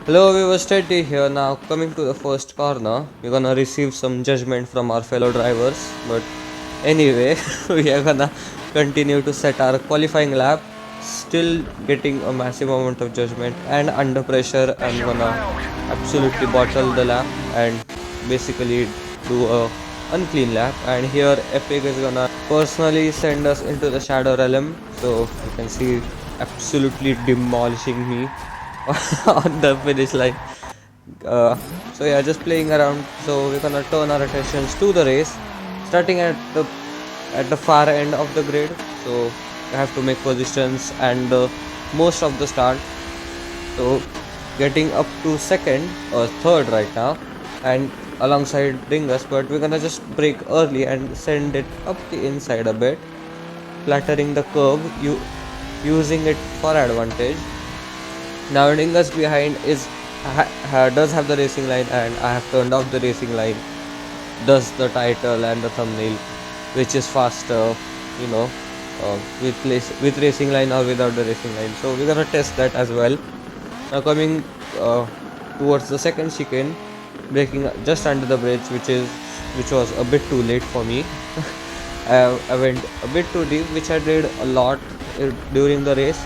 Hello, we were steady here now. Coming to the first corner, we're gonna receive some judgment from our fellow drivers. But anyway, we are gonna continue to set our qualifying lap. Still getting a massive amount of judgment and under pressure. I'm gonna absolutely bottle the lap and basically do a unclean lap. And here, Epic is gonna personally send us into the shadow realm. So you can see absolutely demolishing me on the finish line. Uh, so yeah, just playing around. So we're gonna turn our attentions to the race, starting at the far end of the grid. So you have to make positions and most of the start. So getting up to second or third right now, and alongside Dingus, but we're gonna just brake early and send it up the inside a bit, flattering the curve. You using it for advantage. Now Dingus behind does have the racing line, and I have turned off the racing line. Does the title and the thumbnail, which is faster, you know, with racing line or without the racing line. So we're gonna test that as well. Now coming uh, towards the second chicane, braking just under the bridge, which was a bit too late for me. I went a bit too deep, which I did a lot during the race.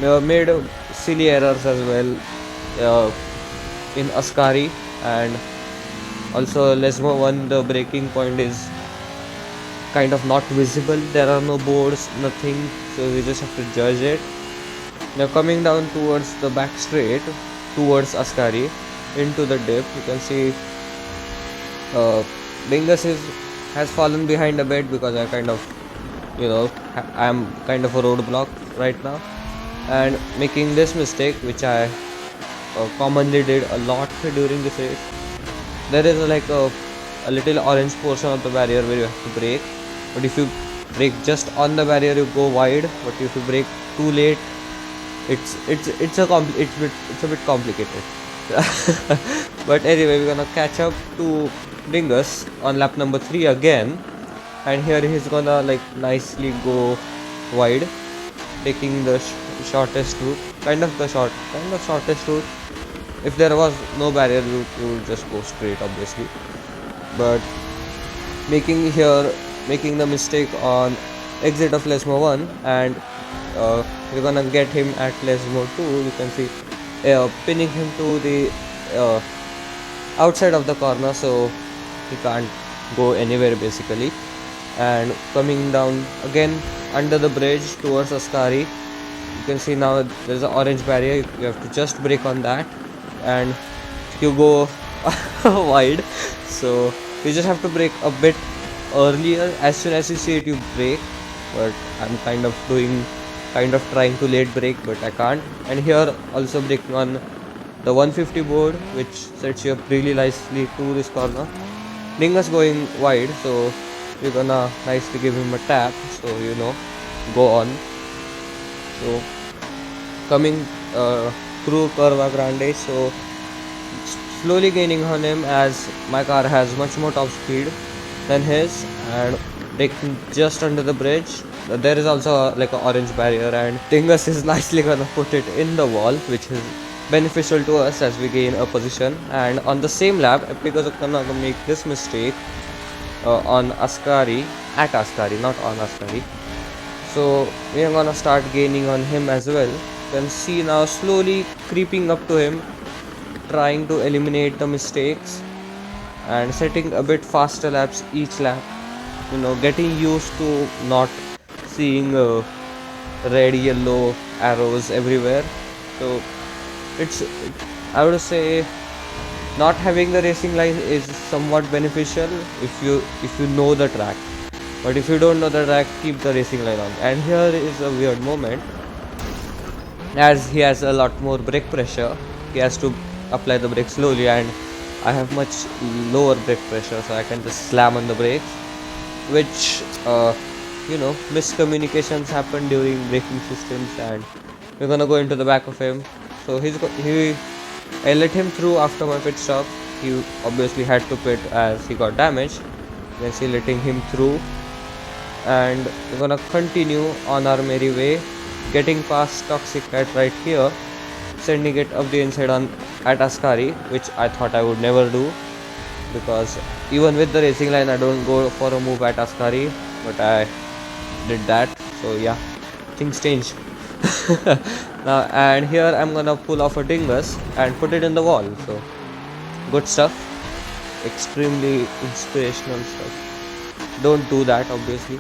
Made silly errors as well in Ascari, and also Lesmo 1, the braking point is kind of not visible. There are no boards, nothing, so we just have to judge it. Now coming down towards the back straight, towards Ascari, into the dip, you can see Dingus has fallen behind a bit because I kind of, I'm kind of a roadblock right now, and making this mistake, which I commonly did a lot during this race. There is a little orange portion of the barrier where you have to brake, but if you brake just on the barrier, you go wide. But if you brake too late, it's a bit complicated. But anyway, we're gonna catch up to Dingus on lap number 3 again, and here he's gonna nicely go wide, taking the shortest route, kind of shortest route. If there was no barrier, you would just go straight, obviously. But making the mistake on exit of Lesmo 1, and we're gonna get him at Lesmo 2. You can see pinning him to the outside of the corner, so he can't go anywhere basically. And coming down again under the bridge towards Ascari, you can see now there's an orange barrier. You have to just brake on that, and you go wide. So you just have to brake a bit earlier. As soon as you see it, you brake. But I'm kind of trying to late brake, but I can't. And here also braking on the 150 board, which sets you up really nicely to this corner. Dingus going wide, so we're gonna nicely give him a tap, so go on. So coming through Curva Grande, so slowly gaining on him as my car has much more top speed than his, and braking just under the bridge. There is also an orange barrier, and Dingus is nicely gonna put it in the wall, which is beneficial to us as we gain a position. And on the same lap, Epic is gonna make this mistake on Ascari, at Ascari, not on Ascari. So we are gonna start gaining on him as well. You can see now slowly creeping up to him, trying to eliminate the mistakes and setting a bit faster laps each lap. Getting used to not seeing red, yellow arrows everywhere. So I would say not having the racing line is somewhat beneficial if you know the track. But if you don't know the track, keep the racing line on. And here is a weird moment, as he has a lot more brake pressure. He has to apply the brake slowly, and I have much lower brake pressure, so I can just slam on the brakes, which miscommunications happen during braking systems. And we're gonna go into the back of him. So I let him through after my pit stop. He obviously had to pit as he got damaged. You can see letting him through, and we're gonna continue on our merry way, getting past Toxic Cat right here, sending it up the inside on at Ascari, which I thought I would never do, because even with the racing line I don't go for a move at Ascari, but I did that. So yeah, things change. Now, and here I'm gonna pull off a dingus and put it in the wall. So good stuff, extremely inspirational stuff. Don't do that, obviously.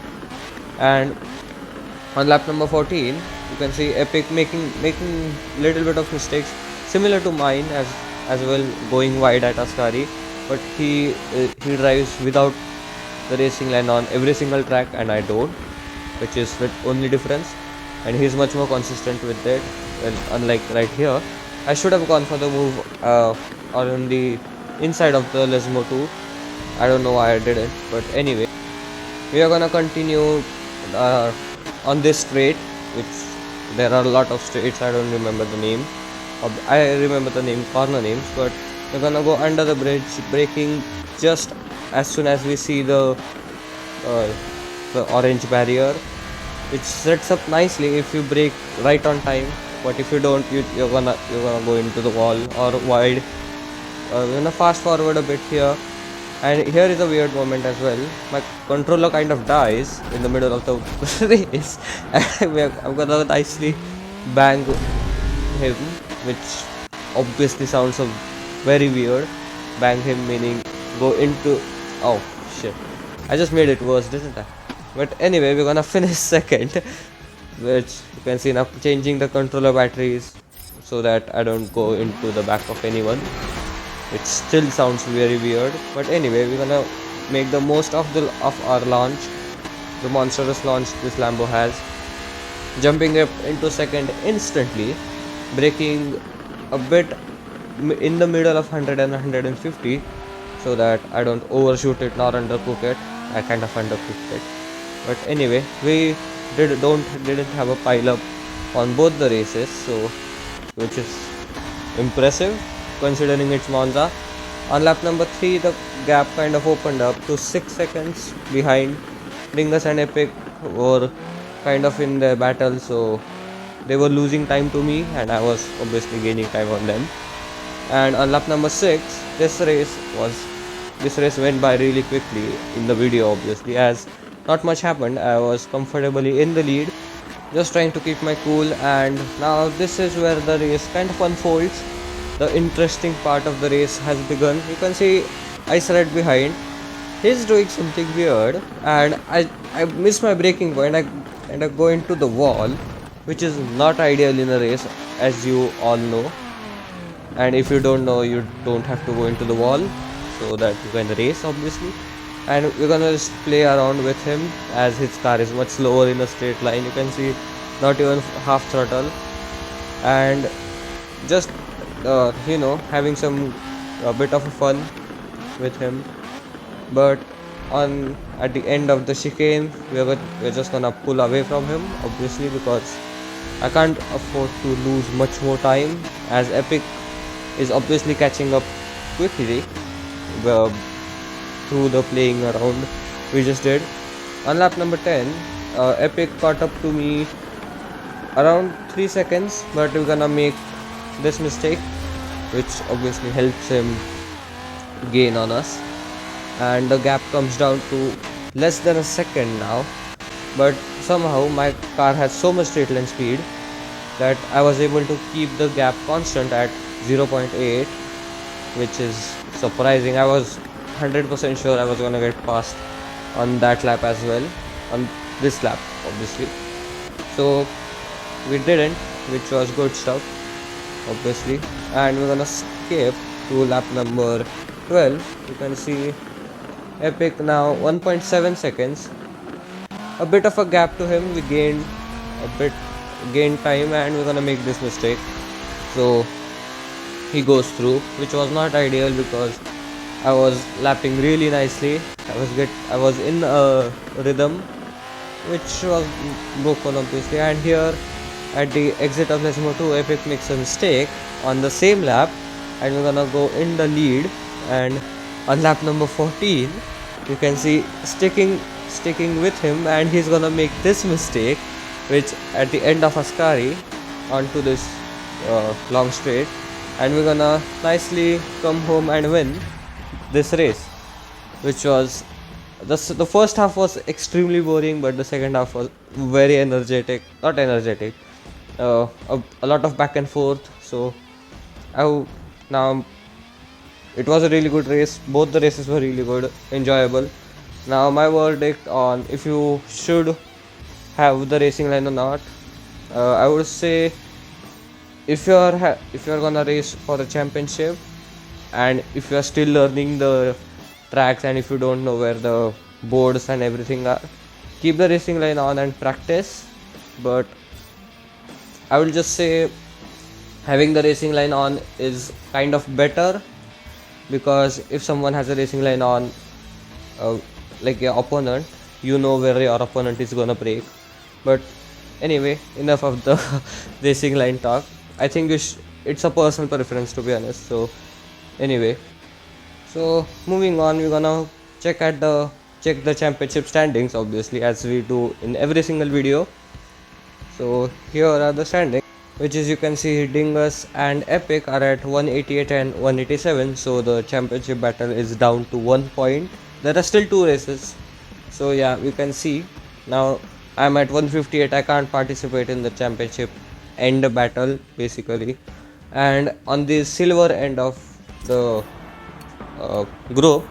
And on lap number 14, you can see Epic making little bit of mistakes similar to mine as well, going wide at Ascari, but he drives without the racing line on every single track, and I don't, which is the only difference. And he's much more consistent with it. Well, unlike right here, I should have gone for the move on the inside of the Lesmo 2. I don't know why I didn't, but anyway, we are gonna continue uh, on this straight, which there are a lot of straights. I don't remember the name. I remember the corner names, but we're gonna go under the bridge, braking just as soon as we see the orange barrier, which sets up nicely if you brake right on time. But if you don't, you're gonna go into the wall or wide. We're gonna fast forward a bit here, and here is a weird moment as well. My controller kind of dies in the middle of the race, and I'm gonna nicely bang him, which obviously sounds very weird. Bang him meaning go into. Oh shit! I just made it worse, didn't I? But anyway, we're gonna finish second, which you can see now, changing the controller batteries so that I don't go into the back of anyone. It still sounds very weird, but anyway, we're gonna make the most of our launch, the monstrous launch this Lambo has. Jumping up into second instantly, braking a bit in the middle of 100 and 150, so that I don't overshoot it nor undercook it. I kind of undercooked it, but anyway, we didn't have a pile up on both the races, so which is impressive considering it's Monza. On lap number 3, the gap kind of opened up to 6 seconds behind. Dingus and Epic were kind of in the battle, so they were losing time to me, and I was obviously gaining time on them. And on lap number 6, this race went by really quickly in the video, obviously, as not much happened. I was comfortably in the lead, just trying to keep my cool. And now this is where the race kind of unfolds. The interesting part of the race has begun. You can see Ice right behind. He's doing something weird, and I miss my braking point. I go into the wall, which is not ideal in a race, as you all know. And if you don't know, you don't have to go into the wall, so that you can race, obviously. And we're gonna just play around with him, as his car is much slower in a straight line. You can see not even half throttle, and just having a bit of fun with him. But at the end of the chicane, we're just gonna pull away from him, obviously, because I can't afford to lose much more time, as Epic is obviously catching up quickly through the playing around we just did. On lap number 10, Epic caught up to me around 3 seconds, but we're gonna make this mistake, which obviously helps him gain on us, and the gap comes down to less than a second now. But somehow my car has so much straight line speed that I was able to keep the gap constant at 0.8, which is surprising. I was 100% sure I was gonna get past on that lap as well, on this lap obviously. So we didn't, which was good stuff, obviously. And we're gonna skip to lap number 12. You can see Epic now 1.7 seconds, a bit of a gap to him. We gained time, and we're gonna make this mistake, so he goes through, which was not ideal because I was lapping really nicely. I was in a rhythm, which was broken obviously. And here at the exit of Lesmo 2, Epic makes a mistake on the same lap, and we're gonna go in the lead. And on lap number 14, you can see sticking with him, and he's gonna make this mistake, which at the end of Ascari onto this long straight, and we're gonna nicely come home and win this race, which was the first half was extremely boring, but the second half was very energetic. Not energetic, a lot of back and forth. So I now it was a really good race. Both the races were really good, enjoyable. Now my verdict on if you should have the racing line or not. I would say if you're gonna race for a championship, and if you are still learning the tracks, and if you don't know where the boards and everything are, keep the racing line on and practice. But I will just say having the racing line on is kind of better, because if someone has a racing line on, uh, like your opponent, you know where your opponent is gonna break. But anyway, enough of the racing line talk. I think it's a personal preference, to be honest. So anyway, so moving on, we're gonna check the championship standings, obviously, as we do in every single video. So here are the standings, which is, you can see Dingus and Epic are at 188 and 187. So the championship battle is down to 1 point. There are still 2 races. So yeah, we can see now I'm at 158. I can't participate in the championship end battle basically. And on the silver end of the group,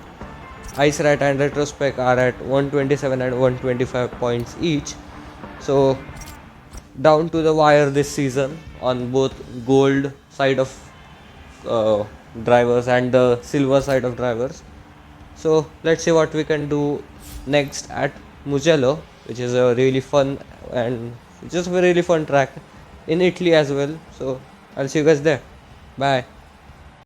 Ice Rat and Retrospect are at 127 and 125 points each. So down to the wire this season on both gold side of uh, drivers and the silver side of drivers. So let's see what we can do next at Mugello, which is a really fun and just a really fun track in Italy as well. So I'll see you guys there. Bye.